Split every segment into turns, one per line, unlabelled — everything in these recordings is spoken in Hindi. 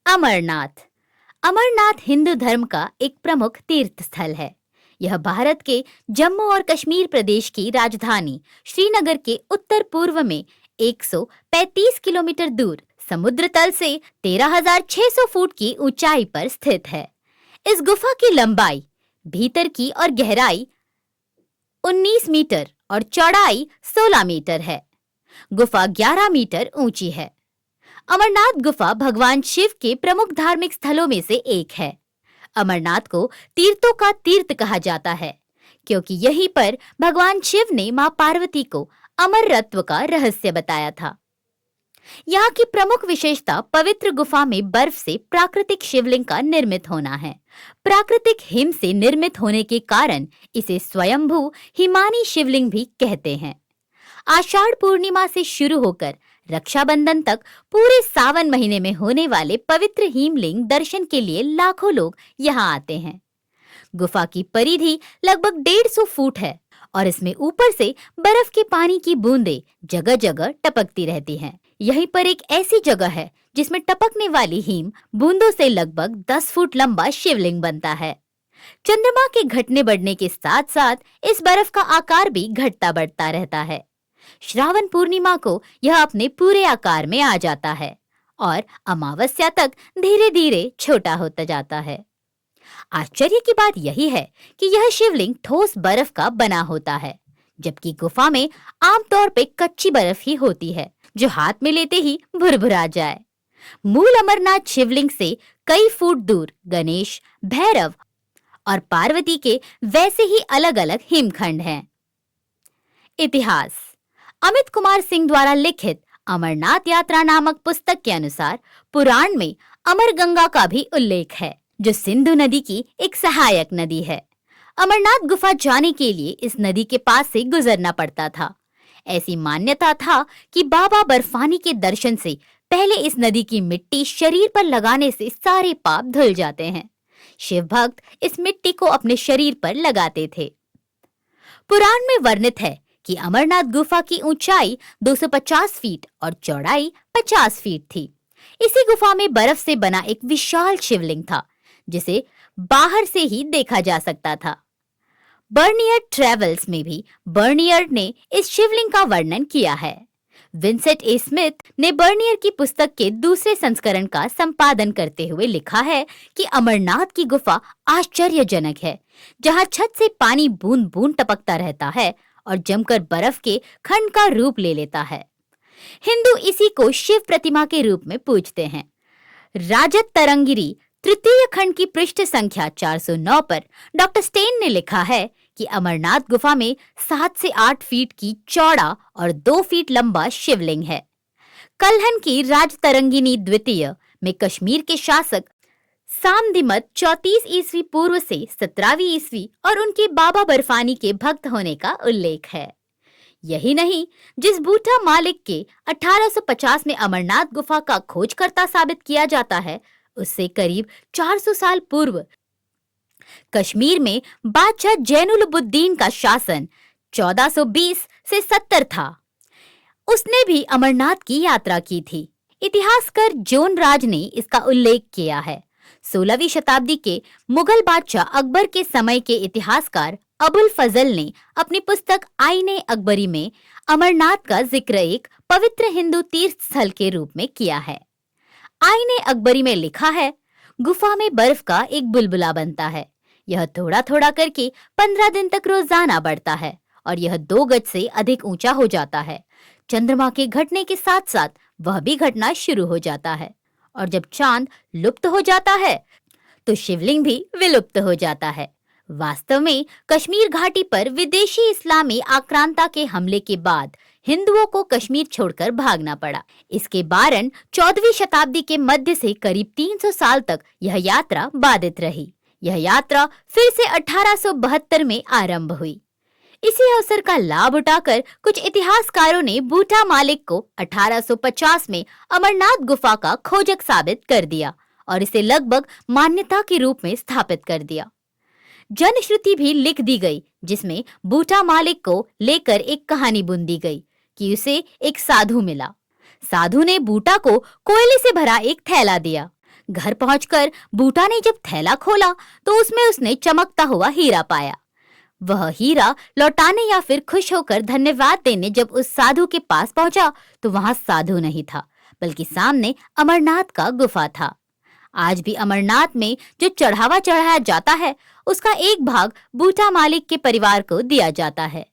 अमरनाथ। अमरनाथ हिंदू धर्म का एक प्रमुख तीर्थ स्थल है। यह भारत के जम्मू और कश्मीर प्रदेश की राजधानी श्रीनगर के उत्तर पूर्व में 135 किलोमीटर दूर समुद्र तल से 13,600 फुट की ऊंचाई पर स्थित है। इस गुफा की लंबाई भीतर की और गहराई 19 मीटर और चौड़ाई 16 मीटर है। गुफा 11 मीटर ऊंची है। अमरनाथ गुफा भगवान शिव के प्रमुख धार्मिक स्थलों में से एक है। अमरनाथ को तीर्थों का तीर्थ कहा जाता है क्योंकि यहीं पर भगवान शिव ने मां पार्वती को अमरत्व का रहस्य बताया था। यहाँ की प्रमुख विशेषता पवित्र गुफा में बर्फ से प्राकृतिक शिवलिंग का निर्मित होना है। प्राकृतिक हिम से निर्मित होने के कारण इसे स्वयंभू हिमानी शिवलिंग भी कहते हैं। आषाढ़ पूर्णिमा से शुरू होकर रक्षाबंधन तक पूरे सावन महीने में होने वाले पवित्र हिमलिंग दर्शन के लिए लाखों लोग यहाँ आते हैं। गुफा की परिधि लगभग 150 फुट है और इसमें ऊपर से बर्फ के पानी की बूंदें जगह जगह टपकती रहती हैं। यहीं पर एक ऐसी जगह है जिसमें टपकने वाली हिम बूंदों से लगभग 10 फुट लंबा शिवलिंग बनता है। चंद्रमा के घटने बढ़ने के साथ साथ इस बर्फ का आकार भी घटता बढ़ता रहता है। श्रावण पूर्णिमा को यह अपने पूरे आकार में आ जाता है और अमावस्या तक धीरे धीरे छोटा होता जाता है। आश्चर्य की बात यही है कि यह शिवलिंग ठोस बर्फ का बना होता है, जबकि गुफा में आमतौर पे कच्ची बर्फ ही होती है जो हाथ में लेते ही भुरभुरा जाए। मूल अमरनाथ शिवलिंग से कई फुट दूर गणेश, भैरव और पार्वती के वैसे ही अलग अलग हिमखंड हैं। इतिहास। अमित कुमार सिंह द्वारा लिखित अमरनाथ यात्रा नामक पुस्तक के अनुसार पुराण में अमर गंगा का भी उल्लेख है, जो सिंधु नदी की एक सहायक नदी है। अमरनाथ गुफा जाने के लिए इस नदी के पास से गुजरना पड़ता था। ऐसी मान्यता था कि बाबा बर्फानी के दर्शन से पहले इस नदी की मिट्टी शरीर पर लगाने से सारे पाप धुल जाते हैं। शिव भक्त इस मिट्टी को अपने शरीर पर लगाते थे। पुराण में वर्णित है कि अमरनाथ गुफा की ऊंचाई 250 फीट और चौड़ाई 50 फीट थी। इसी गुफा में बर्फ से बना एक विशाल शिवलिंग था, जिसे बाहर से ही देखा जा सकता था। बर्नियर ट्रेवल्स में भी बर्नियर ने इस शिवलिंग का वर्णन किया है। विंसेंट ए स्मिथ ने बर्नियर की पुस्तक के दूसरे संस्करण का संपादन करते हुए लिखा है कि अमरनाथ की गुफा आश्चर्यजनक है, जहां छत से पानी बूंद बूंद टपकता रहता है और जमकर बर्फ के खंड का रूप ले लेता है। हिंदू इसी को शिव प्रतिमा के रूप में पूजते हैं। राजत तरंगिरी तृतीय खंड की पृष्ठ संख्या 409 पर डॉक्टर स्टेन ने लिखा है कि अमरनाथ गुफा में 7 से 8 फीट की चौड़ा और 2 फीट लंबा शिवलिंग है। कल्हन की राजतरंगिनी द्वितीय में कश्मीर के शासक सामदिमत 34 ईस्वी पूर्व से 17वीं ईस्वी और उनके बाबा बर्फानी के भक्त होने का उल्लेख है। यही नहीं, जिस बूटा मालिक के 1850 में अमरनाथ गुफा का खोजकर्ता साबित किया जाता है, उससे करीब 400 साल पूर्व कश्मीर में बादशाह जैनुलब्दीन का शासन 1420 से 70 था। उसने भी अमरनाथ की यात्रा की थी। इतिहासकार जोन राज ने इसका उल्लेख किया है। 16वीं शताब्दी के मुगल बादशाह अकबर के समय के इतिहासकार अबुल फजल ने अपनी पुस्तक आईने अकबरी में अमरनाथ का जिक्र एक पवित्र हिंदू तीर्थ स्थल के रूप में किया है। आईने अकबरी में लिखा है, गुफा में बर्फ का एक बुलबुला बनता है। यह थोड़ा थोड़ा करके 15 दिन तक रोजाना बढ़ता है और यह 2 गज से अधिक ऊंचा हो जाता है। चंद्रमा के घटने के साथ साथ वह भी घटना शुरू हो जाता है और जब चांद लुप्त हो जाता है तो शिवलिंग भी विलुप्त हो जाता है। वास्तव में कश्मीर घाटी पर विदेशी इस्लामी आक्रांता के हमले के बाद हिंदुओं को कश्मीर छोड़कर भागना पड़ा। इसके कारण 14वीं शताब्दी के मध्य से करीब 300 साल तक यह यात्रा बाधित रही। यह यात्रा फिर से 1872 में आरंभ हुई। इसी अवसर का लाभ उठाकर कुछ इतिहासकारों ने बूटा मालिक को 1850 में अमरनाथ गुफा का खोजक साबित कर दिया और इसे लगभग मान्यता के रूप में स्थापित कर दिया। जनश्रुति भी लिख दी गई, जिसमें बूटा मालिक को लेकर एक कहानी बुन दी गई कि उसे एक साधु मिला। साधु ने बूटा को कोयले से भरा एक थैला दिया। घर पहुंचकर बूटा ने जब थैला खोला तो उसमें उसने चमकता हुआ हीरा पाया। वह हीरा लौटाने या फिर खुश होकर धन्यवाद देने जब उस साधु के पास पहुंचा तो वहां साधु नहीं था, बल्कि सामने अमरनाथ का गुफा था। आज भी अमरनाथ में जो चढ़ावा चढ़ाया जाता है उसका एक भाग बूटा मालिक के परिवार को दिया जाता है।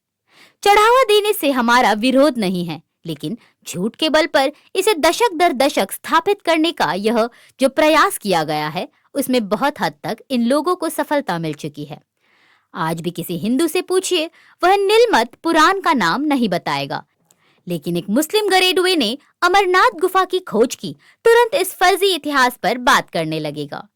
चढ़ावा देने से हमारा विरोध नहीं है, लेकिन झूठ के बल पर इसे दशक दर दशक स्थापित करने का यह जो प्रयास किया गया है उसमें बहुत हद तक इन लोगों को सफलता मिल चुकी है। आज भी किसी हिंदू से पूछिए, वह नीलमत पुराण का नाम नहीं बताएगा, लेकिन एक मुस्लिम गरेडुए ने अमरनाथ गुफा की खोज की, तुरंत इस फर्जी इतिहास पर बात करने लगेगा।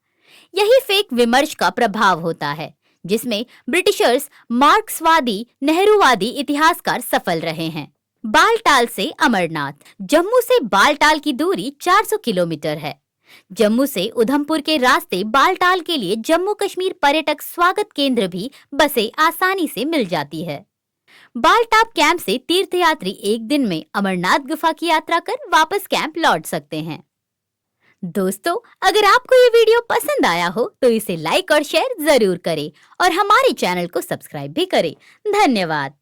यही फेक विमर्श का प्रभाव होता है, जिसमें ब्रिटिशर्स मार्क्सवादी नेहरूवादी इतिहासकार सफल रहे हैं। बालटाल से अमरनाथ। जम्मू से बालटाल की दूरी 400 किलोमीटर है। जम्मू से उधमपुर के रास्ते बालटाल के लिए जम्मू कश्मीर पर्यटक स्वागत केंद्र भी बसें आसानी से मिल जाती है। बालटाल कैंप से तीर्थयात्री एक दिन में अमरनाथ गुफा की यात्रा कर वापस कैंप लौट सकते हैं। दोस्तों, अगर आपको ये वीडियो पसंद आया हो तो इसे लाइक और शेयर जरूर करें और हमारे चैनल को सब्सक्राइब भी करें। धन्यवाद।